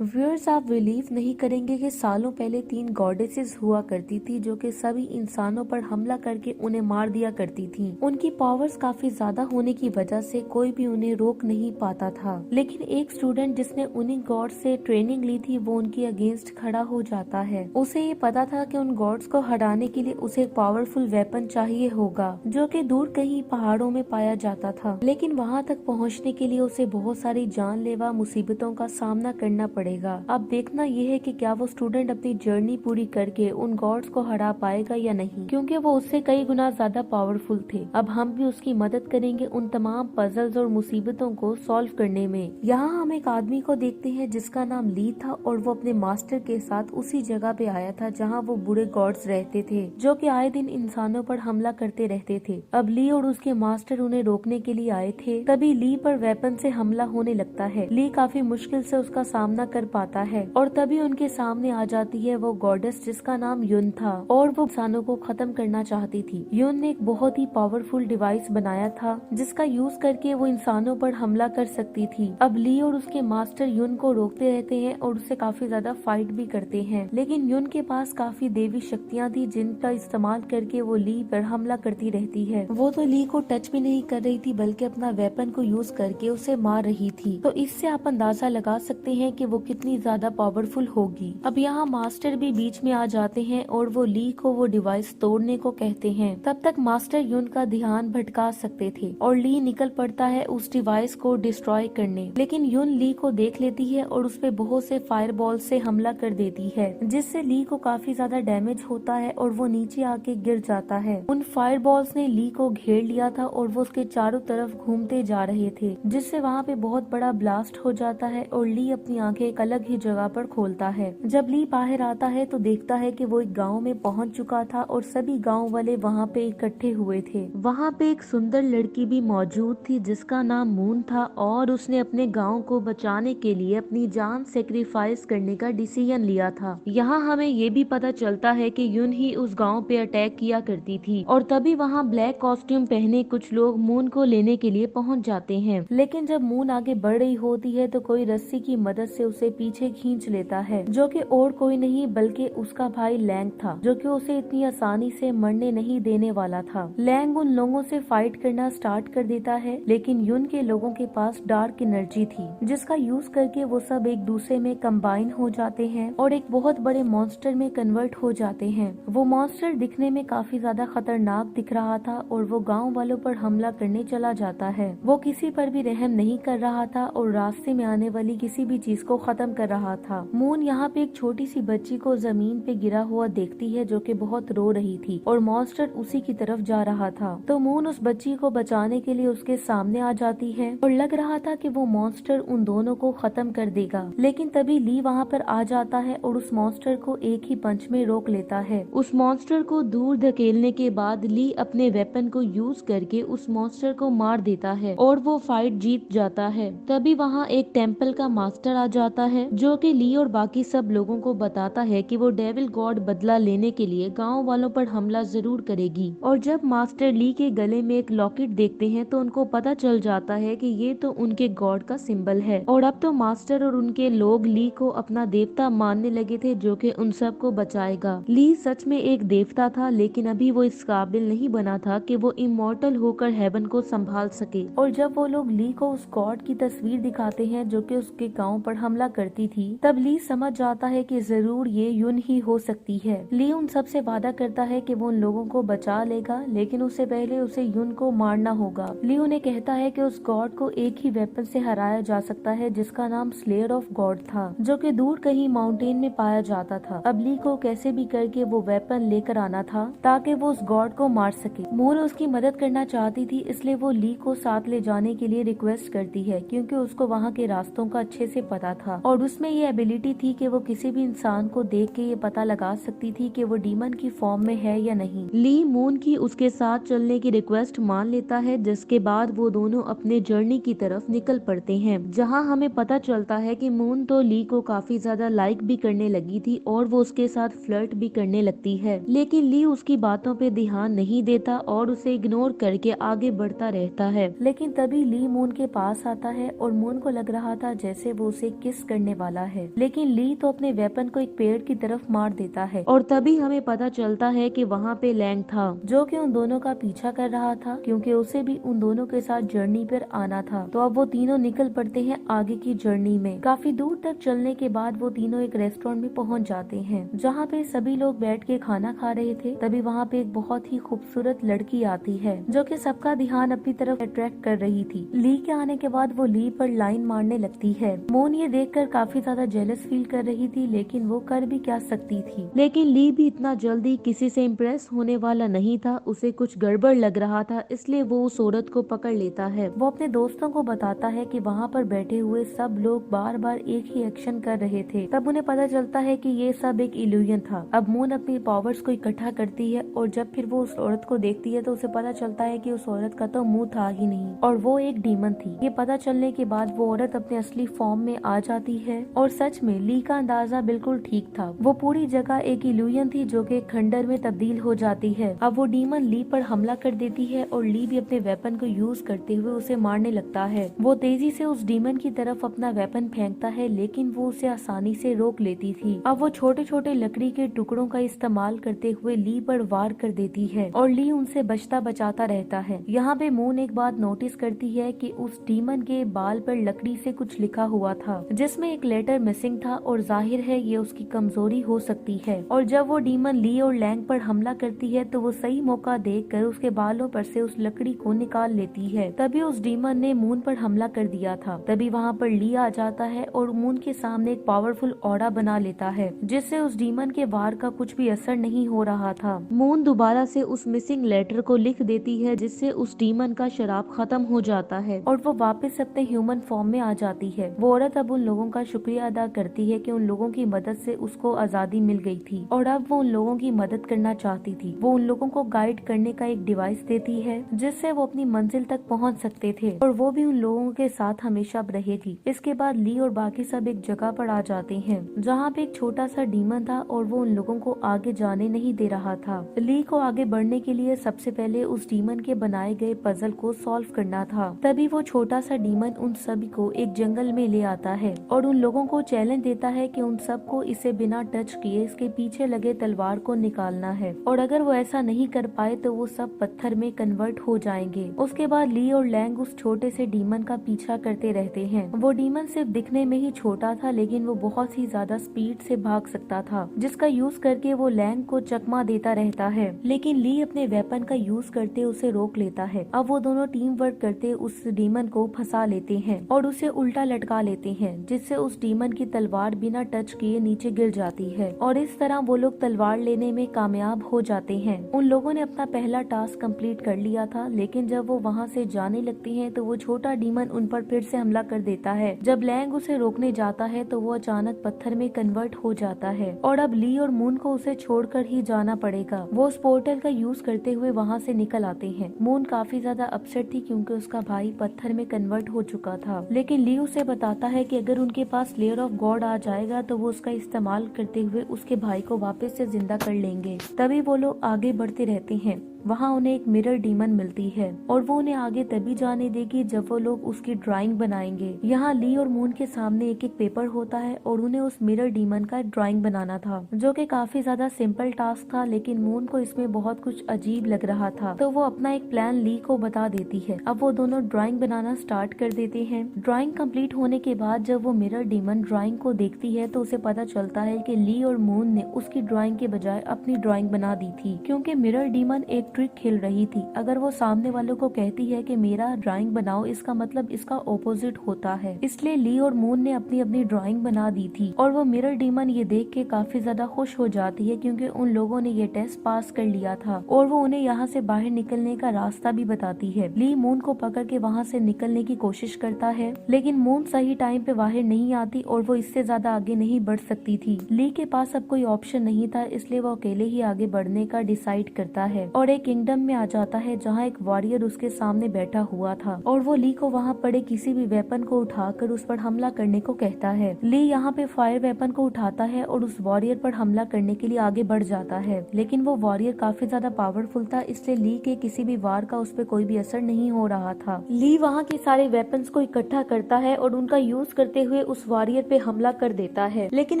Viewers, आप believe नहीं करेंगे कि सालों पहले 3 गॉडेसेस हुआ करती थी जो कि सभी इंसानों पर हमला करके उन्हें मार दिया करती थी। उनकी पावर्स काफी ज्यादा होने की वजह से कोई भी उन्हें रोक नहीं पाता था, लेकिन एक स्टूडेंट जिसने उन्हीं गॉड से ट्रेनिंग ली थी वो उनके अगेंस्ट खड़ा हो जाता है। उसे ये पता था कि उन गॉड्स को हराने के लिए उसे एक पावरफुल वेपन चाहिए होगा जो कि दूर कहीं पहाड़ों में पाया जाता था, लेकिन वहाँ तक पहुँचने के लिए उसे बहुत सारी जानलेवा मुसीबतों का सामना करना पड़ेगा। अब देखना यह है कि क्या वो स्टूडेंट अपनी जर्नी पूरी करके उन गॉड्स को हरा पाएगा या नहीं, क्योंकि वो उससे कई गुना ज्यादा पावरफुल थे। अब हम भी उसकी मदद करेंगे उन तमाम पजल्स और मुसीबतों को सॉल्व करने में। यहाँ हम एक आदमी को देखते हैं जिसका नाम ली था और वो अपने मास्टर के साथ उसी जगह पे आया था जहाँ वो बुरे गॉड्स रहते थे जो कि आए दिन इंसानों पर हमला करते रहते थे। अब ली और उसके मास्टर उन्हें रोकने के लिए आए थे, तभी ली पर वेपन से हमला होने लगता है। ली काफी मुश्किल से उसका सामना कर पाता है और तभी उनके सामने आ जाती है वो गॉडेस जिसका नाम युन था और वो इंसानों को खत्म करना चाहती थी। युन ने एक बहुत ही पावरफुल डिवाइस बनाया था जिसका यूज करके वो इंसानों पर हमला कर सकती थी। अब ली और उसके मास्टर युन को रोकते रहते हैं और उससे काफी ज्यादा फाइट भी करते हैं, लेकिन युन के पास काफी देवी शक्तियाँ थी जिनका इस्तेमाल करके वो ली पर हमला करती रहती है। वो तो ली को टच भी नहीं कर रही थी बल्कि अपना वेपन को यूज करके उसे मार रही थी। तो इससे आप अंदाजा लगा सकते हैं कि वो कितनी ज्यादा पावरफुल होगी। अब यहाँ मास्टर भी बीच में आ जाते हैं और वो ली को वो डिवाइस तोड़ने को कहते हैं। तब तक मास्टर युन का ध्यान भटका सकते थे और ली निकल पड़ता है उस डिवाइस को डिस्ट्रॉय करने, लेकिन युन ली को देख लेती है और उस पे बहुत से फायर बॉल से हमला कर देती है जिससे ली को काफी ज्यादा डैमेज होता है और वो नीचे आके गिर जाता है। उन फायर बॉल्स ने ली को घेर लिया था और वो उसके चारों तरफ घूमते जा रहे थे जिससे वहाँ पे बहुत बड़ा ब्लास्ट हो जाता है और ली अपनी आंखें एक अलग ही जगह पर खोलता है। जब ली बाहर आता है तो देखता है कि वो एक गांव में पहुंच चुका था और सभी गांव वाले वहाँ पे इकट्ठे हुए थे। वहाँ पे एक सुंदर लड़की भी मौजूद थी जिसका नाम मून था और उसने अपने गांव को बचाने के लिए अपनी जान सेक्रीफाइस करने का डिसीजन लिया था। यहाँ हमें ये भी पता चलता है कि युन ही उस गांव पे अटैक किया करती थी और तभी वहाँ ब्लैक कॉस्ट्यूम पहने कुछ लोग मून को लेने के लिए पहुँच जाते हैं, लेकिन जब मून आगे बढ़ रही होती है तो कोई रस्सी की मदद से उसे पीछे खींच लेता है जो कि और कोई नहीं बल्कि उसका भाई लैंग था जो कि उसे इतनी आसानी से मरने नहीं देने वाला था। लैंग उन लोगों से फाइट करना स्टार्ट कर देता है, लेकिन युन के लोगों के पास डार्क एनर्जी थी जिसका यूज करके वो सब एक दूसरे में कंबाइन हो जाते हैं और एक बहुत बड़े मॉन्स्टर में कन्वर्ट हो जाते हैं। वो मॉन्स्टर दिखने में काफी ज्यादा खतरनाक दिख रहा था और वो गाँव वालों पर हमला करने चला जाता है। वो किसी पर भी रहम नहीं कर रहा था और रास्ते में आने वाली किसी भी चीज को खत्म कर रहा था। मून यहाँ पे एक छोटी सी बच्ची को जमीन पे गिरा हुआ देखती है जो कि बहुत रो रही थी और मॉन्स्टर उसी की तरफ जा रहा था। तो मून उस बच्ची को बचाने के लिए उसके सामने आ जाती है और लग रहा था कि वो मॉन्स्टर उन दोनों को खत्म कर देगा, लेकिन तभी ली वहाँ पर आ जाता है और उस मॉन्स्टर को एक ही पंच में रोक लेता है। उस मॉन्स्टर को दूर धकेलने के बाद ली अपने वेपन को यूज करके उस मॉन्स्टर को मार देता है और वो फाइट जीत जाता है। तभी वहाँ एक टेम्पल का मास्टर आ जाता है जो कि ली और बाकी सब लोगों को बताता है कि वो डेविल गॉड बदला लेने के लिए गांव वालों पर हमला जरूर करेगी। और जब मास्टर ली के गले में एक लॉकेट देखते हैं तो उनको पता चल जाता है कि ये तो उनके गॉड का सिंबल है और अब तो मास्टर और उनके लोग ली को अपना देवता मानने लगे थे जो कि उन सब को बचाएगा। ली सच में एक देवता था, लेकिन अभी वो इस काबिल नहीं बना था कि वो इमॉर्टल होकर हेवन को संभाल सके। और जब वो लोग ली को उस गॉड की तस्वीर दिखाते हैं जो कि उसके गांव पर हमला करती थी, तब ली समझ जाता है कि जरूर ये युन ही हो सकती है। ली उन सब से वादा करता है कि वो उन लोगों को बचा लेगा, लेकिन उससे पहले उसे युन को मारना होगा। ली उन्हें कहता है कि उस गॉड को एक ही वेपन से हराया जा सकता है जिसका नाम स्लेयर ऑफ गॉड था जो कि दूर कहीं माउंटेन में पाया जाता था। अब ली को कैसे भी करके वो वेपन लेकर आना था ताकि वो उस गॉड को मार सके। मून उसकी मदद करना चाहती थी, इसलिए वो ली को साथ ले जाने के लिए रिक्वेस्ट करती है क्योंकि उसको वहाँ के रास्तों का अच्छे से पता था और उसमें ये एबिलिटी थी कि वो किसी भी इंसान को देख के ये पता लगा सकती थी कि वो डीमन की फॉर्म में है या नहीं। ली मून की उसके साथ चलने की रिक्वेस्ट मान लेता है, जिसके बाद वो दोनों अपने जर्नी की तरफ निकल पड़ते हैं जहाँ हमें पता चलता है कि मून तो ली को काफी ज्यादा लाइक भी करने लगी थी और वो उसके साथ फ्लर्ट भी करने लगती है, लेकिन ली उसकी बातों पे ध्यान नहीं देता और उसे इग्नोर करके आगे बढ़ता रहता है। लेकिन तभी ली मून के पास आता है और मून को लग रहा था जैसे वो उसे किस करने वाला है, लेकिन ली तो अपने वेपन को एक पेड़ की तरफ मार देता है और तभी हमें पता चलता है कि वहाँ पे लैंग था जो कि उन दोनों का पीछा कर रहा था, क्योंकि उसे भी उन दोनों के साथ जर्नी पर आना था। तो अब वो तीनों निकल पड़ते हैं आगे की जर्नी में। काफी दूर तक चलने के बाद वो तीनों एक रेस्टोरेंट में पहुंच जाते हैं, जहाँ पे सभी लोग बैठ के खाना खा रहे थे। तभी वहाँ पे एक बहुत ही खूबसूरत लड़की आती है जो कि सबका ध्यान अपनी तरफ अट्रैक्ट कर रही थी। ली के आने के बाद वो ली पर लाइन मारने लगती है। मून ये देखकर काफी ज्यादा जेलस फील कर रही थी, लेकिन वो कर भी क्या सकती थी। लेकिन ली भी इतना जल्दी किसी से इम्प्रेस होने वाला नहीं था, उसे कुछ गड़बड़ लग रहा था, इसलिए वो उस औरत को पकड़ लेता है। वो अपने दोस्तों को बताता है कि वहाँ पर बैठे हुए सब लोग बार बार एक ही एक्शन कर रहे थे। तब उन्हें पता चलता है कि ये सब एक इल्यूजन था। अब मून अपनी पावर्स को इकट्ठा करती है और जब फिर वो उस औरत को देखती है तो उसे पता चलता है कि उस औरत का तो मुंह था ही नहीं और वो एक डीमन थी। ये पता चलने के बाद वो औरत अपने असली फॉर्म में आ जाती है और सच में ली का अंदाजा बिल्कुल ठीक था। वो पूरी जगह एक इल्यूजन थी जो कि खंडर में तब्दील हो जाती है। अब वो डीमन ली पर हमला कर देती है और ली भी अपने वेपन को यूज करते हुए उसे मारने लगता है। वो तेजी से उस डीमन की तरफ अपना वेपन फेंकता है, लेकिन वो उसे आसानी से रोक लेती थी। अब वो छोटे छोटे लकड़ी के टुकड़ों का इस्तेमाल करते हुए ली पर वार कर देती है और ली उनसे बचता बचाता रहता है। यहाँ पे मून एक बात नोटिस करती है कि उस डीमन के बाल पर लकड़ी से कुछ लिखा हुआ था, जिसमें एक लेटर मिसिंग था और जाहिर है ये उसकी कमजोरी हो सकती है। और जब वो डीमन ली और लैंग पर हमला करती है तो वो सही मौका देखकर उसके बालों पर से उस लकड़ी को निकाल लेती है। तभी उस डीमन ने मून पर हमला कर दिया था। तभी वहाँ पर ली आ जाता है और मून के सामने एक पावरफुल ऑरा बना लेता है, जिससे उस डीमन के वार का कुछ भी असर नहीं हो रहा था। मून दोबारा से उस मिसिंग लेटर को लिख देती है, जिससे उस डीमन का शराब खत्म हो जाता है और वो वापस अपने ह्यूमन फॉर्म में आ जाती है। वो औरत अब उन लोगों का शुक्रिया अदा करती है कि उन लोगों की मदद से उसको आजादी मिल गई थी और अब वो उन लोगों की मदद करना चाहती थी। वो उन लोगों को गाइड करने का एक डिवाइस देती है, जिससे वो अपनी मंजिल तक पहुंच सकते थे और वो भी उन लोगों के साथ हमेशा रहेगी। इसके बाद ली और बाकी सब एक जगह पर आ जाते हैं, जहाँ पे एक छोटा सा डीमन था और वो उन लोगों को आगे जाने नहीं दे रहा था। ली को आगे बढ़ने के लिए सबसे पहले उस डीमन के बनाए गए पजल को सॉल्व करना था। तभी वो छोटा सा डीमन उन सभी को एक जंगल में ले आता है और उन लोगों को चैलेंज देता है कि उन सबको इसे बिना टच किए इसके पीछे लगे तलवार को निकालना है और अगर वो ऐसा नहीं कर पाए तो वो सब पत्थर में कन्वर्ट हो जाएंगे। उसके बाद ली और लैंग उस छोटे से डीमन का पीछा करते रहते हैं। वो डीमन सिर्फ दिखने में ही छोटा था, लेकिन वो बहुत ही ज्यादा स्पीड से भाग सकता था, जिसका यूज करके वो लैंग को चकमा देता रहता है। लेकिन ली अपने वेपन का यूज करते उसे रोक लेता है। अब वो दोनों टीम वर्क करते उस डीमन को फंसा लेते हैं और उसे उल्टा लटका लेते हैं, जिससे उस डीमन की तलवार बिना टच किए नीचे गिर जाती है और इस तरह वो लोग तलवार लेने में कामयाब हो जाते हैं। उन लोगों ने अपना पहला टास्क कंप्लीट कर लिया था, लेकिन जब वो वहाँ से जाने लगती हैं तो वो छोटा डीमन उन पर फिर से हमला कर देता है। जब लैंग उसे रोकने जाता है तो वो अचानक पत्थर में कन्वर्ट हो जाता है और अब ली और मून को उसे छोड़कर ही जाना पड़ेगा। वो उस पोर्टल का यूज करते हुए वहाँ से निकल आते हैं। मून काफी ज्यादा अपसेट थी क्योंकि उसका भाई पत्थर में कन्वर्ट हो चुका था, लेकिन ली उसे बताता है कि अगर उनके पास लेयर ऑफ गॉड आ जाएगा तो वो उसका इस्तेमाल करते हुए उसके भाई को वापस से जिंदा कर लेंगे। तभी वो लोग आगे बढ़ते रहते हैं। वहाँ उन्हें एक मिरर डीमन मिलती है और वो उन्हें आगे तभी जाने देगी जब वो लोग उसकी ड्राइंग बनाएंगे। यहाँ ली और मून के सामने एक एक पेपर होता है और उन्हें उस मिरर डीमन का ड्राइंग बनाना था, जो कि काफी ज्यादा सिंपल टास्क था, लेकिन मून को इसमें बहुत कुछ अजीब लग रहा था। तो वो अपना एक प्लान ली को बता देती है। अब वो दोनों ड्राइंग बनाना स्टार्ट कर देते हैं। ड्राइंग कंप्लीट होने के बाद जब वो मिरर डीमन ड्राइंग को देखती है तो उसे पता चलता है कि ली और मून ने उसकी ड्राइंग के बजाय अपनी ड्राइंग बना दी थी, क्योंकि मिरर डीमन एक ट्रिक खेल रही थी। अगर वो सामने वालों को कहती है कि मेरा ड्राइंग बनाओ, इसका मतलब इसका ऑपोजिट होता है। इसलिए ली और मून ने अपनी अपनी ड्राइंग बना दी थी और वो मिरर डीमन ये देख के काफी ज्यादा खुश हो जाती है, क्योंकि उन लोगों ने ये टेस्ट पास कर लिया था और वो उन्हें यहाँ से बाहर निकलने का रास्ता भी बताती है। ली मून को पकड़ के वहाँ से निकलने की कोशिश करता है, लेकिन मून सही टाइम पे बाहर नहीं आती और वो इससे ज्यादा आगे नहीं बढ़ सकती थी। ली के पास अब कोई ऑप्शन नहीं था, इसलिए वो अकेले ही आगे बढ़ने का डिसाइड करता है और एक किंगडम में आ जाता है जहाँ एक वॉरियर उसके सामने बैठा हुआ था और वो ली को वहाँ पड़े किसी भी वेपन को उठाकर उस पर हमला करने को कहता है। ली यहाँ पे फायर वेपन को उठाता है और उस वॉरियर पर हमला करने के लिए आगे बढ़ जाता है, लेकिन वो वॉरियर काफी ज्यादा पावरफुल था, इसलिए ली के किसी भी वार का उस पर कोई भी असर नहीं हो रहा था। ली वहाँ के सारे वेपन्स को इकट्ठा करता है और उनका यूज करते हुए उस वॉरियर पे हमला कर देता है, लेकिन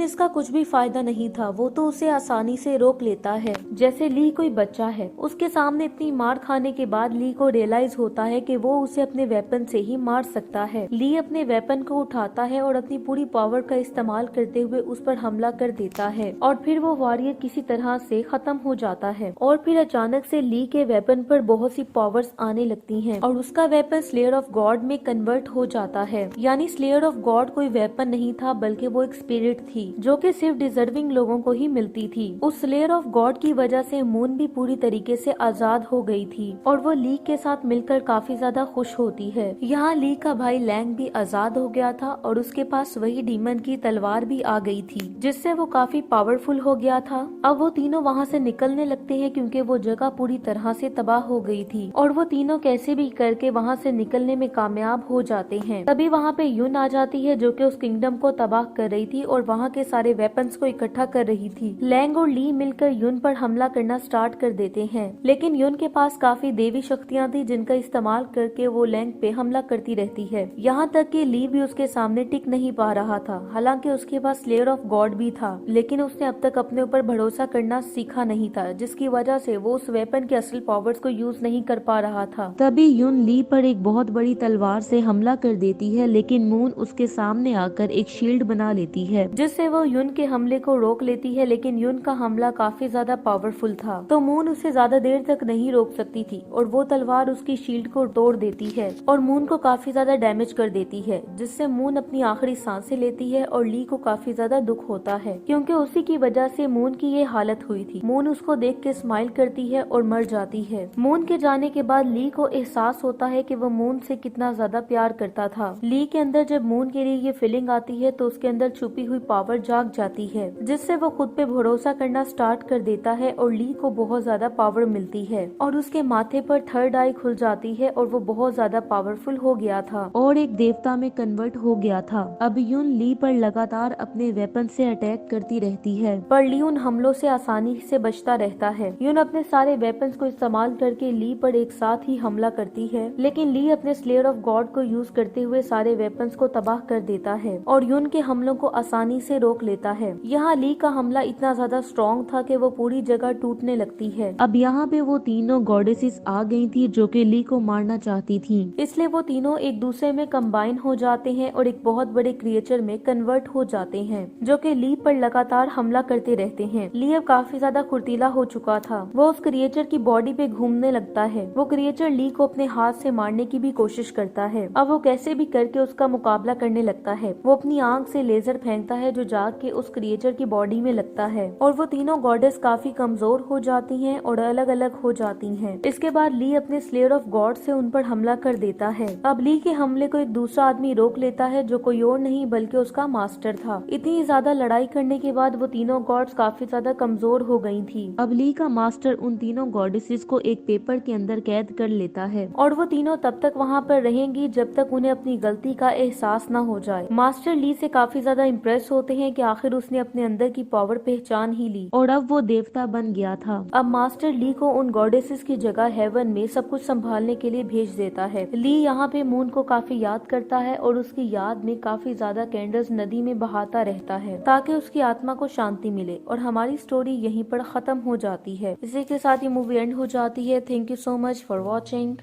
इसका कुछ भी फायदा नहीं था। वो तो उसे आसानी से रोक लेता है जैसे ली कोई बच्चा है। उसके सामने इतनी मार खाने के बाद ली को रियलाइज होता है कि वो उसे अपने वेपन से ही मार सकता है। ली अपने वेपन को उठाता है और अपनी पूरी पावर का इस्तेमाल करते हुए उस पर हमला कर देता है और फिर वो वॉरियर किसी तरह से खत्म हो जाता है। और फिर अचानक से ली के वेपन पर बहुत सी पावर्स आने लगती हैं और उसका वेपन स्लेयर ऑफ गॉड में कन्वर्ट हो जाता है। यानी स्लेयर ऑफ गॉड कोई वेपन नहीं था बल्कि वो एक स्पिरिट थी जो कि सिर्फ डिजर्विंग लोगों को ही मिलती थी। उस स्लेयर ऑफ गॉड की वजह से मून भी पूरी तरीके से आजाद हो गई थी और वो ली के साथ मिलकर काफी ज्यादा खुश होती है। यहाँ ली का भाई लैंग भी आजाद हो गया था और उसके पास वही डीमन की तलवार भी आ गई थी जिससे वो काफी पावरफुल हो गया था। अब वो तीनों वहाँ से निकलने लगते हैं क्योंकि वो जगह पूरी तरह से तबाह हो गई थी और वो तीनों कैसे भी करके वहाँ से निकलने में कामयाब हो जाते हैं। तभी वहाँ पे यून आ जाती है जो कि उस किंगडम को तबाह कर रही थी और वहाँ के सारे वेपन्स को इकट्ठा कर रही थी। लैंग और ली मिलकर यून पर हमला करना स्टार्ट कर देते हैं, लेकिन यून के पास काफी देवी शक्तियाँ थी जिनका इस्तेमाल करके वो लैंग पे हमला करती रहती है। यहाँ तक कि ली भी उसके सामने टिक नहीं पा रहा था। हालांकि उसके पास स्लेयर ऑफ गॉड भी था, लेकिन उसने अब तक अपने ऊपर भरोसा करना सीखा नहीं था, जिसकी वजह से वो उस वेपन के असल पावर्स को यूज नहीं कर पा रहा था। तभी यून ली पर एक बहुत बड़ी तलवार से हमला कर देती है, लेकिन मून उसके सामने आकर एक शील्ड बना लेती है जिससे वो यून के हमले को रोक लेती है। लेकिन यून का हमला काफी ज्यादा पावरफुल था तो मून उसे ज्यादा देर तक नहीं रोक सकती थी और वो तलवार उसकी शील्ड को तोड़ देती है और मून को काफी ज्यादा डैमेज कर देती है, जिससे मून अपनी आखिरी सांसें लेती है और ली को काफी ज्यादा दुख होता है क्योंकि उसी की वजह से मून की ये हालत हुई थी। मून उसको देख के स्माइल करती है और मर जाती है। मून के जाने के बाद ली को एहसास होता है कि वो मून से कितना ज्यादा प्यार करता था। ली के अंदर जब मून के लिए ये फीलिंग आती है तो उसके अंदर छुपी हुई पावर जाग जाती है, जिससे वो खुद पे भरोसा करना स्टार्ट कर देता है और ली को बहुत ज्यादा पावर मिलती है और उसके माथे पर थर्ड आई खुल जाती है और वो बहुत ज्यादा पावरफुल हो गया था और एक देवता में कन्वर्ट हो गया था। अब यून ली पर लगातार अपने वेपन से अटैक करती रहती है, पर ली उन हमलों से आसानी से बचता रहता है। यून अपने सारे वेपन्स को इस्तेमाल करके ली पर एक साथ ही हमला करती है, लेकिन ली अपने स्लेयर ऑफ गॉड को यूज करते हुए सारे वेपन्स को तबाह कर देता है और यून के हमलों को आसानी से रोक लेता है। यहाँ ली का हमला इतना ज्यादा स्ट्रॉन्ग था कि वो पूरी जगह टूटने लगती है। अब यहाँ पे वो तीनों गॉडेसेस आ गई थी जो कि ली को मारना चाहती थी, इसलिए वो तीनों एक दूसरे में कंबाइन हो जाते हैं और एक बहुत बड़े क्रिएचर में कन्वर्ट हो जाते हैं जो कि ली पर लगातार हमला करते रहते हैं। ली अब काफी ज्यादा फुर्तीला हो चुका था। वो उस क्रिएचर की बॉडी पे घूमने लगता है। वो क्रिएचर ली को अपने हाथ से मारने की भी कोशिश करता है। अब वो कैसे भी करके उसका मुकाबला करने लगता है। वो अपनी आंख से लेजर फेंकता है जो जाके उस क्रिएचर की बॉडी में लगता है और वो तीनों गॉडेस काफी कमजोर हो जाती हैं और अलग अलग हो जाती हैं। इसके बाद ली अपने स्लेयर ऑफ गॉड से उन पर हमला कर देता है। अब ली के हमले को एक दूसरा आदमी रोक लेता है जो कोई और नहीं बल्कि उसका मास्टर था। इतनी ज्यादा लड़ाई करने के बाद वो तीनों गॉड्स काफी ज्यादा कमजोर हो गई थी। अब ली का मास्टर उन तीनों गॉडेसेस को एक पेपर के अंदर कैद कर लेता है और वो तीनों तब तक वहाँ पर रहेंगी जब तक उन्हें अपनी गलती का एहसास न हो जाए। मास्टर ली से काफी ज्यादा इम्प्रेस होते हैं कि आखिर उसने अपने अंदर की पावर पहचान ही ली और अब वो देवता बन गया था। अब मास्टर ली को उन गॉडेसेस की जगह हेवन में सब कुछ संभालने के लिए भेज देता है। ली यहाँ पे मून को काफी याद करता है और उसकी याद में काफी ज्यादा कैंडल्स नदी में बहाता रहता है ताकि उसकी आत्मा को शांति मिले और हमारी स्टोरी यहीं पर खत्म हो जाती है। इसी के साथ ये मूवी एंड हो जाती है। Thank you so much for watching.